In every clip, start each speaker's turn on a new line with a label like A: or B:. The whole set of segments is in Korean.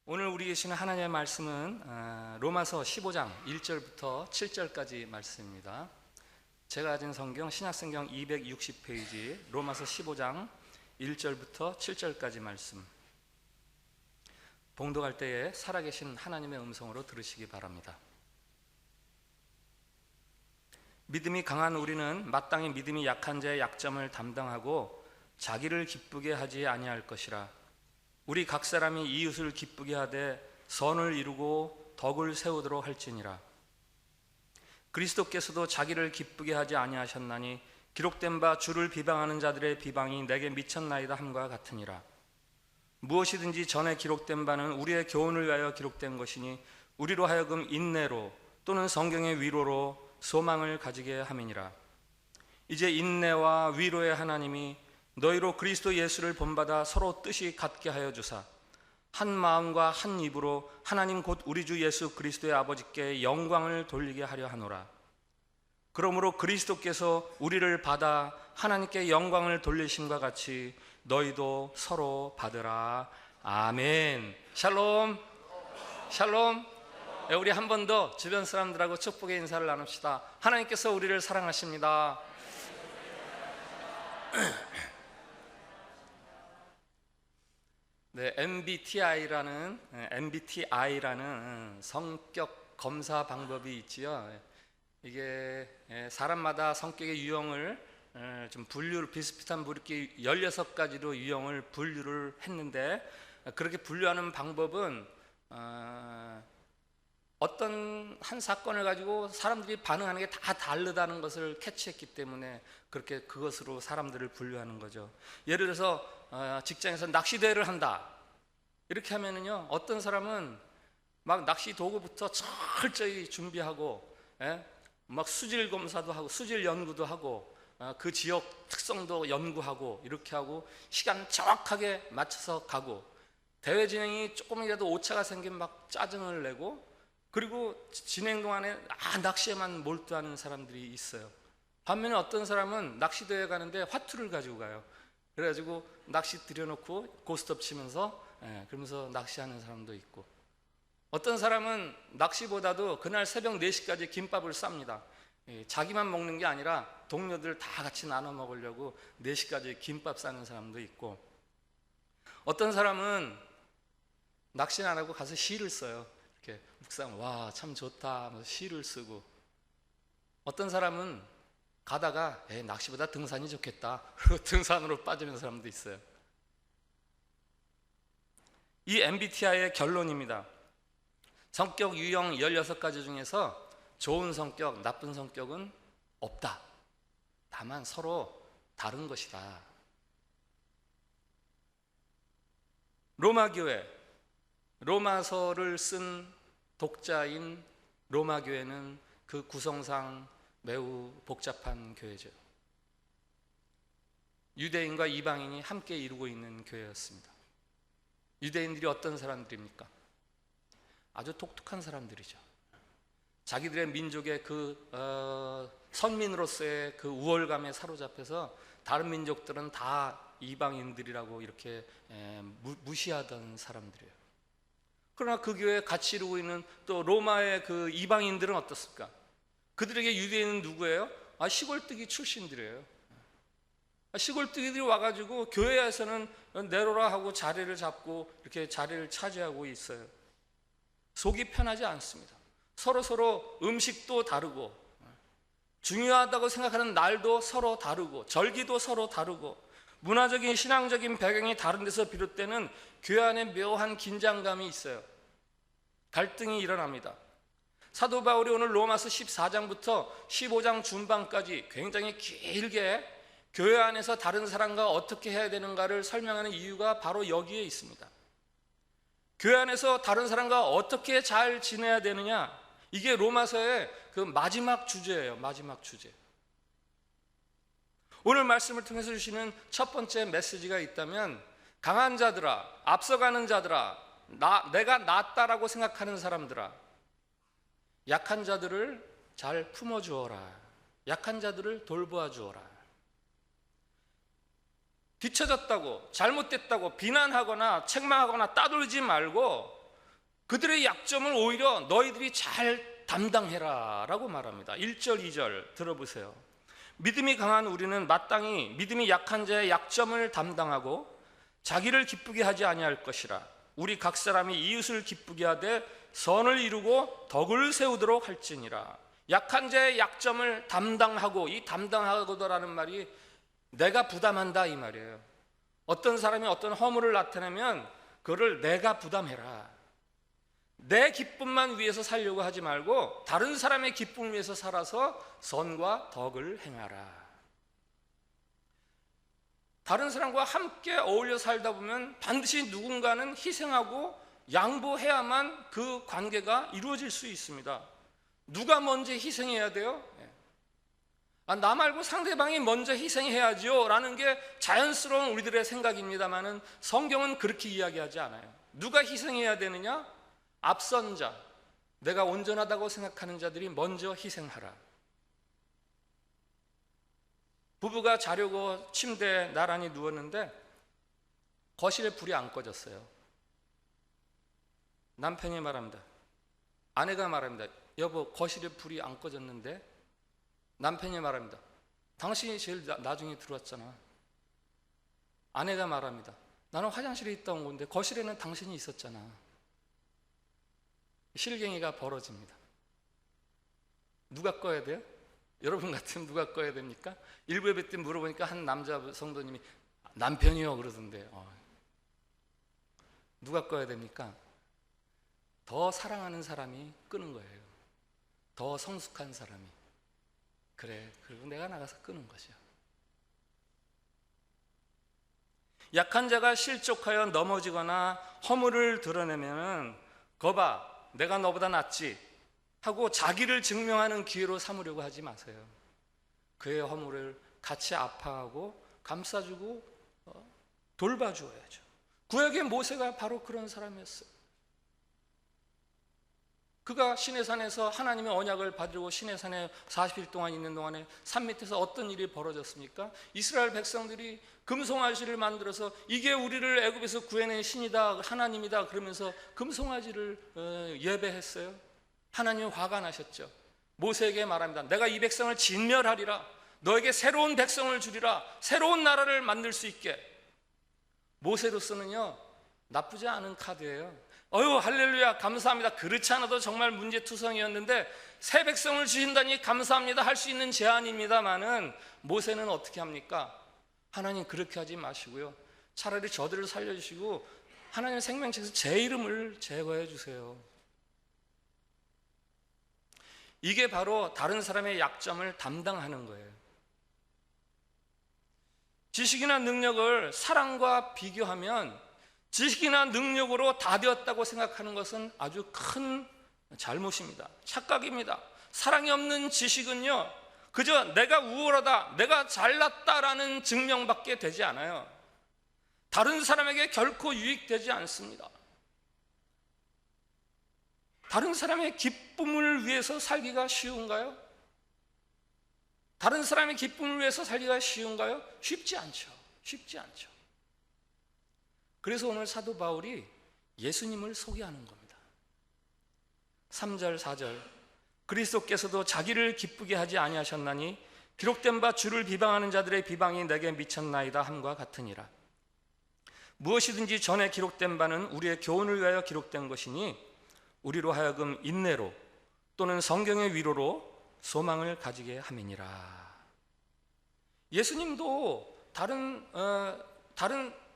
A: 오늘 우리 계시는 하나님의 말씀은 로마서 15장 1절부터 7절까지 말씀입니다. 제가 가진 성경 신약성경 260페이지 로마서 15장 1절부터 7절까지 말씀, 봉독할 때에 살아계신 하나님의 음성으로 들으시기 바랍니다. 믿음이 강한 우리는 마땅히 믿음이 약한 자의 약점을 담당하고 자기를 기쁘게 하지 아니할 것이라. 우리 각 사람이 이웃을 기쁘게 하되 선을 이루고 덕을 세우도록 할지니라. 그리스도께서도 자기를 기쁘게 하지 아니하셨나니 기록된 바 주를 비방하는 자들의 비방이 내게 미쳤나이다 함과 같으니라. 무엇이든지 전에 기록된 바는 우리의 교훈을 위하여 기록된 것이니 우리로 하여금 인내로 또는 성경의 위로로 소망을 가지게 함이니라. 이제 인내와 위로의 하나님이 너희로 그리스도 예수를 본받아 서로 뜻이 같게 하여 주사 한 마음과 한 입으로 하나님 곧 우리 주 예수 그리스도의 아버지께 영광을 돌리게 하려 하노라. 그러므로 그리스도께서 우리를 받아 하나님께 영광을 돌리심과 같이 너희도 서로 받으라. 아멘. 샬롬. 샬롬. 우리 한 번 더 주변 사람들하고 축복의 인사를 나눕시다. 하나님께서 우리를 사랑하십니다. 네, MBTI라는 성격 검사 방법이 있지요. 이게 사람마다 성격의 유형을 좀 분류를 비슷비슷한 이렇게 16가지로 유형을 분류를 했는데, 그렇게 분류하는 방법은 어떤 한 사건을 가지고 사람들이 반응하는 게 다 다르다는 것을 캐치했기 때문에 그렇게 그것으로 사람들을 분류하는 거죠. 예를 들어서 직장에서 낚시대회를 한다 이렇게 하면은요, 어떤 사람은 막 낚시 도구부터 철저히 준비하고 막 수질 검사도 하고 수질 연구도 하고 그 지역 특성도 연구하고 이렇게 하고 시간 정확하게 맞춰서 가고, 대회 진행이 조금이라도 오차가 생기면 막 짜증을 내고, 그리고 진행 동안에 낚시에만 몰두하는 사람들이 있어요. 반면에 어떤 사람은 낚시대회 가는데 화투를 가지고 가요. 그래가지고 낚시 들여놓고 고스톱 치면서 그러면서 낚시하는 사람도 있고, 어떤 사람은 낚시보다도 그날 새벽 4시까지 김밥을 쌉니다. 자기만 먹는 게 아니라 동료들 다 같이 나눠 먹으려고 4시까지 김밥 싸는 사람도 있고, 어떤 사람은 낚시는 안 하고 가서 시를 써요. 이렇게 묵상, 와 참 좋다 하면서 시를 쓰고, 어떤 사람은 가다가 낚시보다 등산이 좋겠다 그리고 등산으로 빠지는 사람도 있어요. 이 MBTI의 결론입니다. 성격 유형 16가지 중에서 좋은 성격, 나쁜 성격은 없다. 다만 서로 다른 것이다. 로마교회, 로마서를 쓴 독자인 로마교회는 그 구성상 매우 복잡한 교회죠. 유대인과 이방인이 함께 이루고 있는 교회였습니다. 유대인들이 어떤 사람들입니까? 아주 독특한 사람들이죠. 자기들의 민족의 선민으로서의 그 우월감에 사로잡혀서 다른 민족들은 다 이방인들이라고 이렇게 무시하던 사람들이에요. 그러나 그 교회에 같이 이루고 있는 또 로마의 그 이방인들은 어떻습니까? 그들에게 유대인은 누구예요? 시골뜨기 출신들이에요. 시골뜨기들이 와가지고 교회에서는 내로라 하고 자리를 잡고 이렇게 자리를 차지하고 있어요. 속이 편하지 않습니다. 서로 음식도 다르고, 중요하다고 생각하는 날도 서로 다르고, 절기도 서로 다르고, 문화적인 신앙적인 배경이 다른 데서 비롯되는 교회 안에 묘한 긴장감이 있어요. 갈등이 일어납니다. 사도 바울이 오늘 로마서 14장부터 15장 중반까지 굉장히 길게 교회 안에서 다른 사람과 어떻게 해야 되는가를 설명하는 이유가 바로 여기에 있습니다. 교회 안에서 다른 사람과 어떻게 잘 지내야 되느냐, 이게 로마서의 그 마지막 주제예요. 마지막 주제. 오늘 말씀을 통해서 주시는 첫 번째 메시지가 있다면, 강한 자들아, 앞서가는 자들아, 내가 낫다라고 생각하는 사람들아, 약한 자들을 잘 품어주어라. 약한 자들을 돌보아 주어라. 뒤처졌다고, 잘못됐다고 비난하거나 책망하거나 따돌지 말고 그들의 약점을 오히려 너희들이 잘 담당해라 라고 말합니다. 1절 2절 들어보세요. 믿음이 강한 우리는 마땅히 믿음이 약한 자의 약점을 담당하고 자기를 기쁘게 하지 아니할 것이라. 우리 각 사람이 이웃을 기쁘게 하되 선을 이루고 덕을 세우도록 할지니라. 약한 자의 약점을 담당하고, 이 담당하고도라는 말이 내가 부담한다 이 말이에요. 어떤 사람이 어떤 허물을 나타내면 그거를 내가 부담해라. 내 기쁨만 위해서 살려고 하지 말고 다른 사람의 기쁨을 위해서 살아서 선과 덕을 행하라. 다른 사람과 함께 어울려 살다 보면 반드시 누군가는 희생하고 양보해야만 그 관계가 이루어질 수 있습니다. 누가 먼저 희생해야 돼요? 나 말고 상대방이 먼저 희생해야지요 라는 게 자연스러운 우리들의 생각입니다만은 성경은 그렇게 이야기하지 않아요. 누가 희생해야 되느냐? 앞선 자, 내가 온전하다고 생각하는 자들이 먼저 희생하라. 부부가 자려고 침대에 나란히 누웠는데 거실에 불이 안 꺼졌어요. 남편이 말합니다. 아내가 말합니다. 여보, 거실에 불이 안 꺼졌는데? 남편이 말합니다. 당신이 제일 나중에 들어왔잖아. 아내가 말합니다. 나는 화장실에 있다 온 건데 거실에는 당신이 있었잖아. 실갱이가 벌어집니다. 누가 꺼야 돼요? 여러분 같으면 누가 꺼야 됩니까? 일부 예배 때 물어보니까 한 남자 성도님이 남편이요 그러던데. 누가 꺼야 됩니까? 더 사랑하는 사람이 끄는 거예요. 더 성숙한 사람이. 그래, 그리고 내가 나가서 끄는 거죠. 약한 자가 실족하여 넘어지거나 허물을 드러내면은 거봐, 내가 너보다 낫지 하고 자기를 증명하는 기회로 삼으려고 하지 마세요. 그의 허물을 같이 아파하고 감싸주고 돌봐주어야죠. 구약의 모세가 바로 그런 사람이었어요. 그가 시내산에서 하나님의 언약을 받으려고 시내산에 40일 동안 있는 동안에 산 밑에서 어떤 일이 벌어졌습니까? 이스라엘 백성들이 금송아지를 만들어서 이게 우리를 애굽에서 구해낸 신이다, 하나님이다 그러면서 금송아지를 예배했어요. 하나님 화가 나셨죠. 모세에게 말합니다. 내가 이 백성을 진멸하리라. 너에게 새로운 백성을 주리라. 새로운 나라를 만들 수 있게. 모세로서는요, 나쁘지 않은 카드예요. 어휴 할렐루야 감사합니다. 그렇지 않아도 정말 문제투성이었는데 새 백성을 주신다니 감사합니다 할 수 있는 제안입니다마는 모세는 어떻게 합니까? 하나님 그렇게 하지 마시고요, 차라리 저들을 살려주시고 하나님의 생명책에서 제 이름을 제거해 주세요. 이게 바로 다른 사람의 약점을 담당하는 거예요. 지식이나 능력을 사랑과 비교하면 지식이나 능력으로 다 되었다고 생각하는 것은 아주 큰 잘못입니다. 착각입니다. 사랑이 없는 지식은요, 그저 내가 우월하다, 내가 잘났다라는 증명밖에 되지 않아요. 다른 사람에게 결코 유익되지 않습니다. 다른 사람의 기쁨을 위해서 살기가 쉬운가요? 다른 사람의 기쁨을 위해서 살기가 쉬운가요? 쉽지 않죠. 쉽지 않죠. 그래서 오늘 사도 바울이 예수님을 소개하는 겁니다. 3절 4절 그리스도께서도 자기를 기쁘게 하지 아니하셨나니 기록된 바 주를 비방하는 자들의 비방이 내게 미쳤나이다 함과 같으니라. 무엇이든지 전에 기록된 바는 우리의 교훈을 위하여 기록된 것이니 우리로 하여금 인내로 또는 성경의 위로로 소망을 가지게 함이니라. 예수님도 다른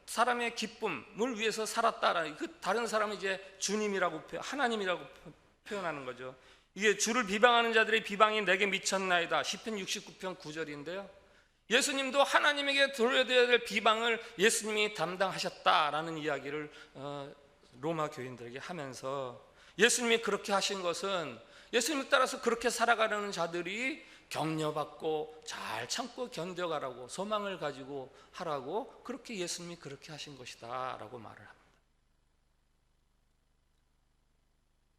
A: 사람의 기쁨을 위해서 살았다라는, 그 다른 사람은 이제 주님이라고 하나님이라고 표현하는 거죠. 이게 주를 비방하는 자들의 비방이 내게 미쳤나이다. 시편 69편 9절인데요. 예수님도 하나님에게 들어야 될 비방을 예수님이 담당하셨다라는 이야기를 로마 교인들에게 하면서, 예수님이 그렇게 하신 것은 예수님을 따라서 그렇게 살아가려는 자들이 격려받고 잘 참고 견뎌가라고, 소망을 가지고 하라고, 그렇게 예수님이 그렇게 하신 것이다 라고 말을 합니다.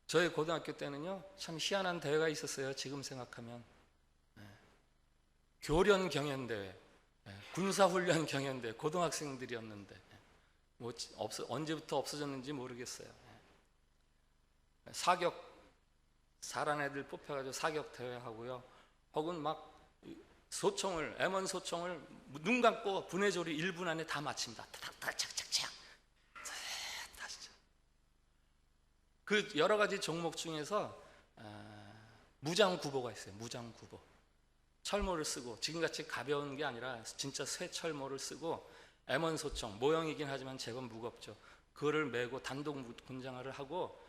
A: 저희 고등학교 때는요 참 희한한 대회가 있었어요. 지금 생각하면 교련 경연대회, 군사훈련 경연대회, 고등학생들이었는데 언제부터 없어졌는지 모르겠어요. 사격 잘한 애들 뽑혀가지고 사격 대회하고요. 혹은 막 소총을 M1 소총을 눈 감고 분해조리 1분 안에 다 마칩니다. 타닥타닥 착착착. 그 여러 가지 종목 중에서 무장구보가 있어요. 무장구보. 철모를 쓰고 지금같이 가벼운 게 아니라 진짜 새 철모를 쓰고 M1 소총 모형이긴 하지만 제법 무겁죠. 그거를 메고 단독 군장을 하고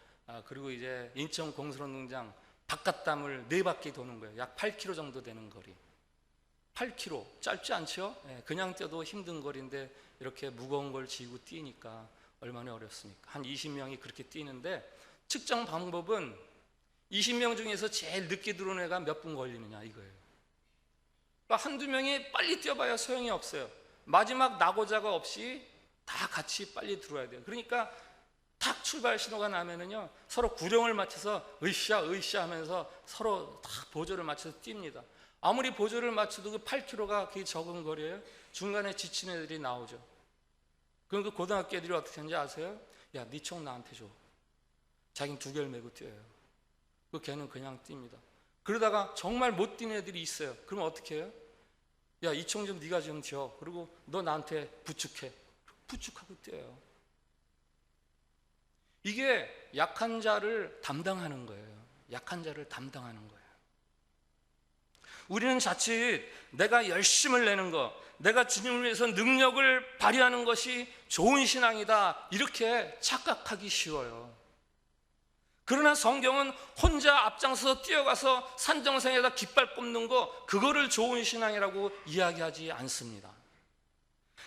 A: 그리고 이제 인천 공설운동장 바깥담을 4바퀴 도는 거예요. 약 8km 정도 되는 거리. 8km 짧지 않죠? 그냥 뛰어도 힘든 거리인데 이렇게 무거운 걸 지고 뛰니까 얼마나 어렵습니까? 한 20명이 그렇게 뛰는데 측정 방법은 20명 중에서 제일 늦게 들어오는 애가 몇 분 걸리느냐 이거예요. 그러니까 한두 명이 빨리 뛰어봐야 소용이 없어요. 마지막 낙오자가 없이 다 같이 빨리 들어와야 돼요. 그러니까 탁 출발 신호가 나면은요 서로 구령을 맞춰서 으쌰 으쌰 하면서 서로 딱 보조를 맞춰서 뜁니다. 아무리 보조를 맞춰도 그 8km가 그게 적은 거리예요. 중간에 지친 애들이 나오죠. 그럼 그 고등학교 애들이 어떻게 하는지 아세요? 야, 네 총 나한테 줘. 자기는 2개를 메고 뛰어요. 그 걔는 그냥 뜁니다. 그러다가 정말 못 뛰는 애들이 있어요. 그러면 어떻게 해요? 야, 이 총 좀 네가 좀 줘. 그리고 너 나한테 부축해. 부축하고 뛰어요. 이게 약한 자를 담당하는 거예요. 약한 자를 담당하는 거예요. 우리는 자칫 내가 열심을 내는 것, 내가 주님을 위해서 능력을 발휘하는 것이 좋은 신앙이다 이렇게 착각하기 쉬워요. 그러나 성경은 혼자 앞장서서 뛰어가서 산정상에다 깃발 꼽는 거 그거를 좋은 신앙이라고 이야기하지 않습니다.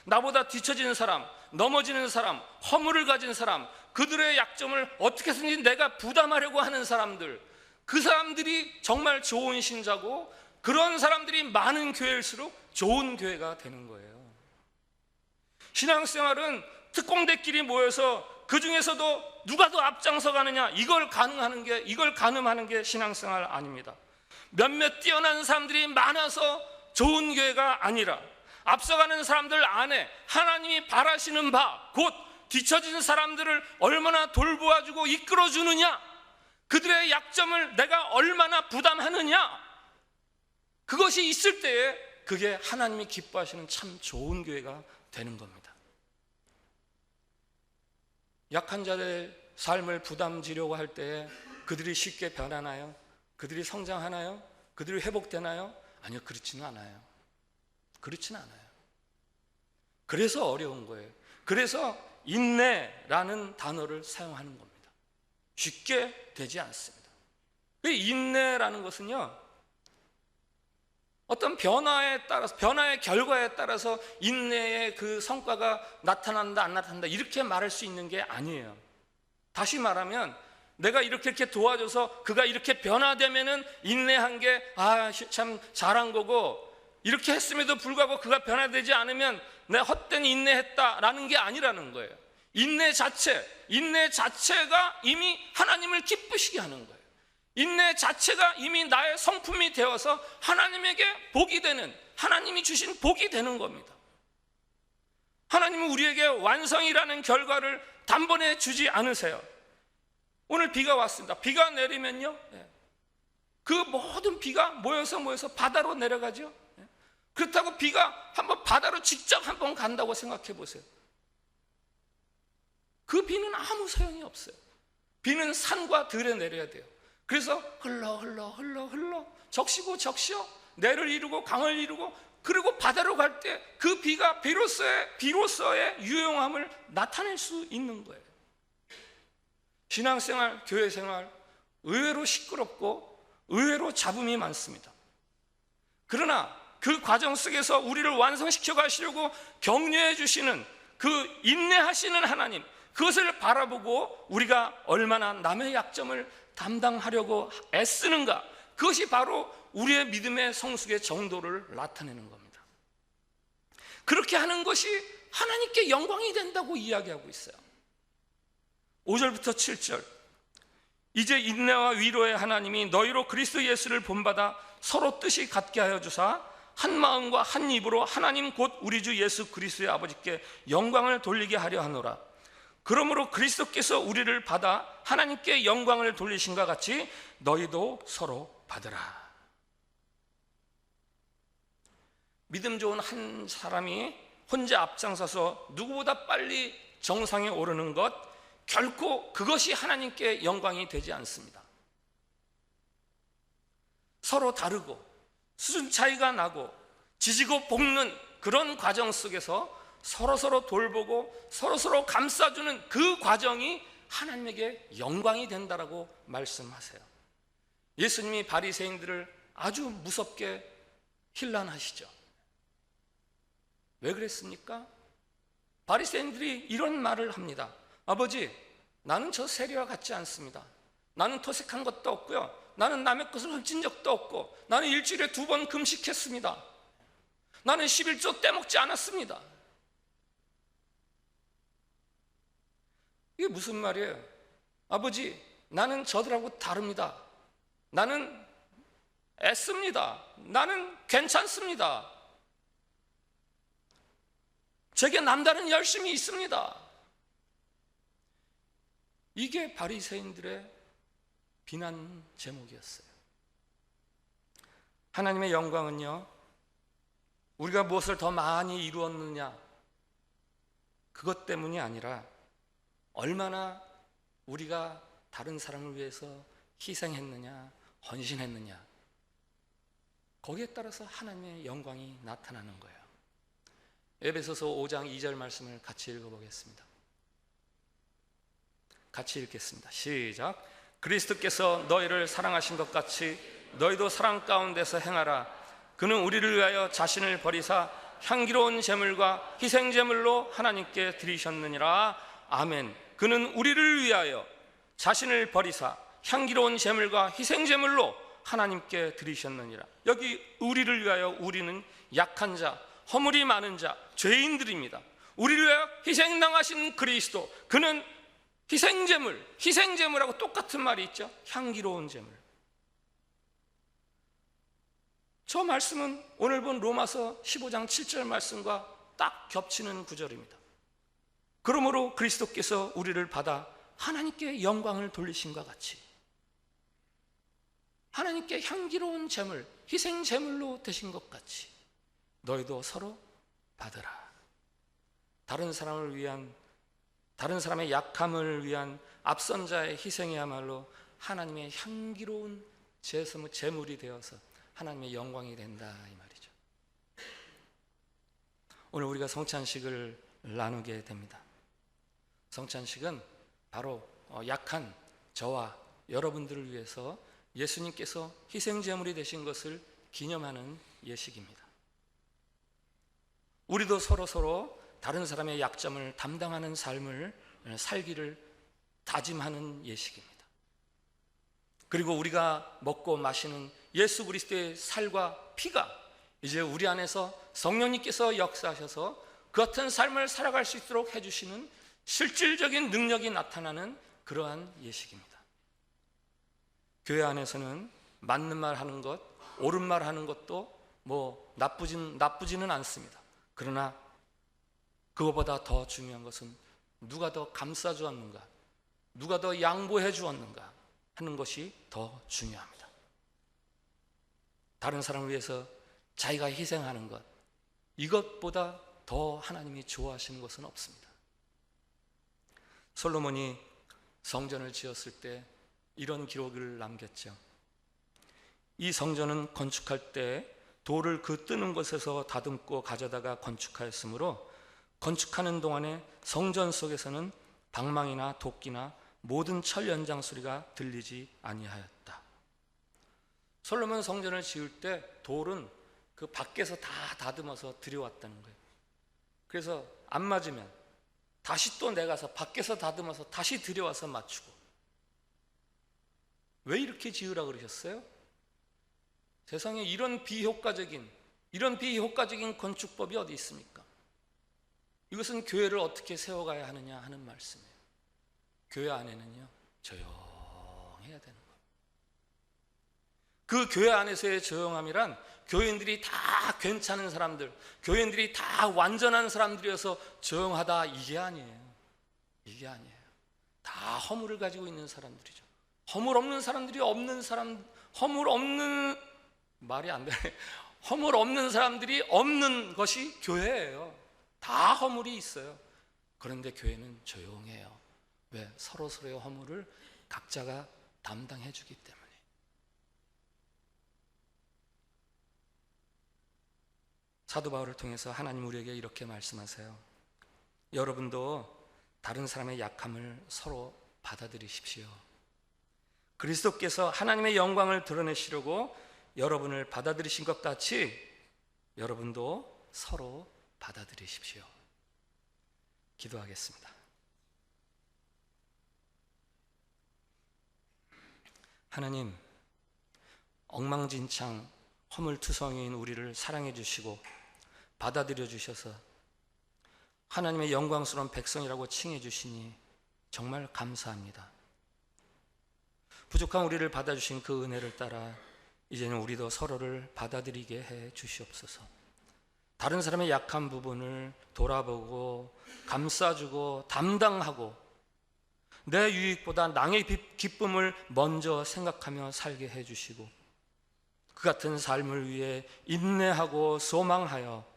A: 나보다 뒤처지는 사람, 넘어지는 사람, 허물을 가진 사람, 그들의 약점을 어떻게 해서든지 내가 부담하려고 하는 사람들, 그 사람들이 정말 좋은 신자고 그런 사람들이 많은 교회일수록 좋은 교회가 되는 거예요. 신앙생활은 특공대끼리 모여서 그 중에서도 누가 더 앞장서 가느냐 이걸 가늠하는 게 신앙생활 아닙니다. 몇몇 뛰어난 사람들이 많아서 좋은 교회가 아니라 앞서가는 사람들 안에 하나님이 바라시는 바 곧 뒤처진 사람들을 얼마나 돌보아주고 이끌어주느냐, 그들의 약점을 내가 얼마나 부담하느냐, 그것이 있을 때에 그게 하나님이 기뻐하시는 참 좋은 교회가 되는 겁니다. 약한 자의 삶을 부담지려고 할 때에 그들이 쉽게 변하나요? 그들이 성장하나요? 그들이 회복되나요? 아니요, 그렇지는 않아요. 그렇지는 않아요. 그래서 어려운 거예요. 그래서 인내라는 단어를 사용하는 겁니다. 쉽게 되지 않습니다. 인내라는 것은요, 어떤 변화에 따라서, 변화의 결과에 따라서 인내의 그 성과가 나타난다 안 나타난다 이렇게 말할 수 있는 게 아니에요. 다시 말하면 내가 이렇게 도와줘서 그가 이렇게 변화되면은 인내한 게 참 잘한 거고, 이렇게 했음에도 불구하고 그가 변화되지 않으면 내가 헛된 인내했다라는 게 아니라는 거예요. 인내 자체가 이미 하나님을 기쁘시게 하는 거예요. 인내 자체가 이미 나의 성품이 되어서 하나님에게 복이 되는, 하나님이 주신 복이 되는 겁니다. 하나님은 우리에게 완성이라는 결과를 단번에 주지 않으세요. 오늘 비가 왔습니다. 비가 내리면요, 그 모든 비가 모여서 바다로 내려가죠. 그렇다고 비가 한번 바다로 직접 한번 간다고 생각해 보세요. 그 비는 아무 소용이 없어요. 비는 산과 들에 내려야 돼요. 그래서 흘러 적시고 적시어 내를 이루고 강을 이루고, 그리고 바다로 갈 때 그 비가 비로소의 유용함을 나타낼 수 있는 거예요. 신앙생활, 교회생활 의외로 시끄럽고 의외로 잡음이 많습니다. 그러나 그 과정 속에서 우리를 완성시켜 가시려고 격려해 주시는 그 인내하시는 하나님, 그것을 바라보고 우리가 얼마나 남의 약점을 담당하려고 애쓰는가, 그것이 바로 우리의 믿음의 성숙의 정도를 나타내는 겁니다. 그렇게 하는 것이 하나님께 영광이 된다고 이야기하고 있어요. 5절부터 7절, 이제 인내와 위로의 하나님이 너희로 그리스도 예수를 본받아 서로 뜻이 같게 하여 주사 한 마음과 한 입으로 하나님 곧 우리 주 예수 그리스도의 아버지께 영광을 돌리게 하려 하노라. 그러므로 그리스도께서 우리를 받아 하나님께 영광을 돌리신과 같이 너희도 서로 받으라. 믿음 좋은 한 사람이 혼자 앞장서서 누구보다 빨리 정상에 오르는 것, 결코 그것이 하나님께 영광이 되지 않습니다. 서로 다르고 수준 차이가 나고 지지고 볶는 그런 과정 속에서 서로서로 돌보고 서로서로 감싸주는 그 과정이 하나님에게 영광이 된다라고 말씀하세요. 예수님이 바리새인들을 아주 무섭게 힐난하시죠. 왜 그랬습니까? 바리새인들이 이런 말을 합니다. 아버지, 나는 저 세리와 같지 않습니다. 나는 토색한 것도 없고요, 나는 남의 것을 훔친 적도 없고, 나는 일주일에 2번 금식했습니다. 나는 11조 떼먹지 않았습니다. 이게 무슨 말이에요? 아버지, 나는 저들하고 다릅니다. 나는 애씁니다. 나는 괜찮습니다. 제게 남다른 열심이 있습니다. 이게 바리새인들의 비난 제목이었어요. 하나님의 영광은요, 우리가 무엇을 더 많이 이루었느냐, 그것 때문이 아니라 얼마나 우리가 다른 사람을 위해서 희생했느냐, 헌신했느냐, 거기에 따라서 하나님의 영광이 나타나는 거예요. 에베소서 5장 2절 말씀을 같이 읽어보겠습니다. 같이 읽겠습니다. 시작. 그리스도께서 너희를 사랑하신 것 같이 너희도 사랑 가운데서 행하라. 그는 우리를 위하여 자신을 버리사 향기로운 제물과 희생 제물로 하나님께 드리셨느니라. 아멘. 그는 우리를 위하여 자신을 버리사 향기로운 제물과 희생 제물로 하나님께 드리셨느니라. 여기 우리를 위하여, 우리는 약한 자, 허물이 많은 자, 죄인들입니다. 우리를 위하여 희생당하신 그리스도, 그는 희생제물, 희생제물하고 똑같은 말이 있죠. 향기로운 제물. 저 말씀은 오늘 본 로마서 15장 7절 말씀과 딱 겹치는 구절입니다. 그러므로 그리스도께서 우리를 받아 하나님께 영광을 돌리신과 같이 하나님께 향기로운 제물, 희생제물로 되신 것 같이 너희도 서로 받으라. 다른 사람을 위한, 다른 사람의 약함을 위한 앞선 자의 희생이야말로 하나님의 향기로운 제물이 되어서 하나님의 영광이 된다, 이 말이죠. 오늘 우리가 성찬식을 나누게 됩니다. 성찬식은 바로 약한 저와 여러분들을 위해서 예수님께서 희생제물이 되신 것을 기념하는 예식입니다. 우리도 서로 다른 사람의 약점을 담당하는 삶을 살기를 다짐하는 예식입니다. 그리고 우리가 먹고 마시는 예수 그리스도의 살과 피가 이제 우리 안에서 성령님께서 역사하셔서 그 같은 삶을 살아갈 수 있도록 해주시는 실질적인 능력이 나타나는 그러한 예식입니다. 교회 안에서는 맞는 말 하는 것, 옳은 말 하는 것도 나쁘지는 않습니다. 그러나 그것보다 더 중요한 것은 누가 더 감싸 주었는가, 누가 더 양보해 주었는가 하는 것이 더 중요합니다. 다른 사람을 위해서 자기가 희생하는 것, 이것보다 더 하나님이 좋아하시는 것은 없습니다. 솔로몬이 성전을 지었을 때 이런 기록을 남겼죠. 이 성전은 건축할 때 돌을 그 뜨는 곳에서 다듬고 가져다가 건축하였으므로 건축하는 동안에 성전 속에서는 방망이나 도끼나 모든 철 연장 소리가 들리지 아니하였다. 솔로몬 성전을 지을 때 돌은 그 밖에서 다 다듬어서 들여왔다는 거예요. 그래서 안 맞으면 다시 또 내가서 밖에서 다듬어서 다시 들여와서 맞추고. 왜 이렇게 지으라 그러셨어요? 세상에 이런 비효과적인 건축법이 어디 있습니까? 이것은 교회를 어떻게 세워가야 하느냐 하는 말씀이에요. 교회 안에는요, 조용해야 되는 거예요. 그 교회 안에서의 조용함이란 교인들이 다 괜찮은 사람들, 교인들이 다 완전한 사람들이어서 조용하다, 이게 아니에요. 이게 아니에요. 다 허물을 가지고 있는 사람들이죠. 허물 없는 사람들이 없는 사람, 허물 없는, 말이 안 되네. 허물 없는 사람들이 없는 것이 교회예요. 다 허물이 있어요. 그런데 교회는 조용해요. 왜? 서로서로의 허물을 각자가 담당해 주기 때문에. 사도 바울을 통해서 하나님 우리에게 이렇게 말씀하세요. 여러분도 다른 사람의 약함을 서로 받아들이십시오. 그리스도께서 하나님의 영광을 드러내시려고 여러분을 받아들이신 것 같이 여러분도 서로 받아들이십시오. 기도하겠습니다. 하나님, 엉망진창 허물투성이인 우리를 사랑해 주시고 받아들여 주셔서 하나님의 영광스러운 백성이라고 칭해 주시니 정말 감사합니다. 부족한 우리를 받아주신 그 은혜를 따라 이제는 우리도 서로를 받아들이게 해 주시옵소서. 다른 사람의 약한 부분을 돌아보고 감싸주고 담당하고 내 유익보다 남의 기쁨을 먼저 생각하며 살게 해 주시고 그 같은 삶을 위해 인내하고 소망하여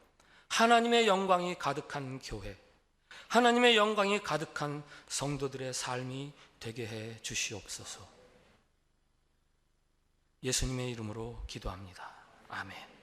A: 하나님의 영광이 가득한 교회, 하나님의 영광이 가득한 성도들의 삶이 되게 해 주시옵소서. 예수님의 이름으로 기도합니다. 아멘.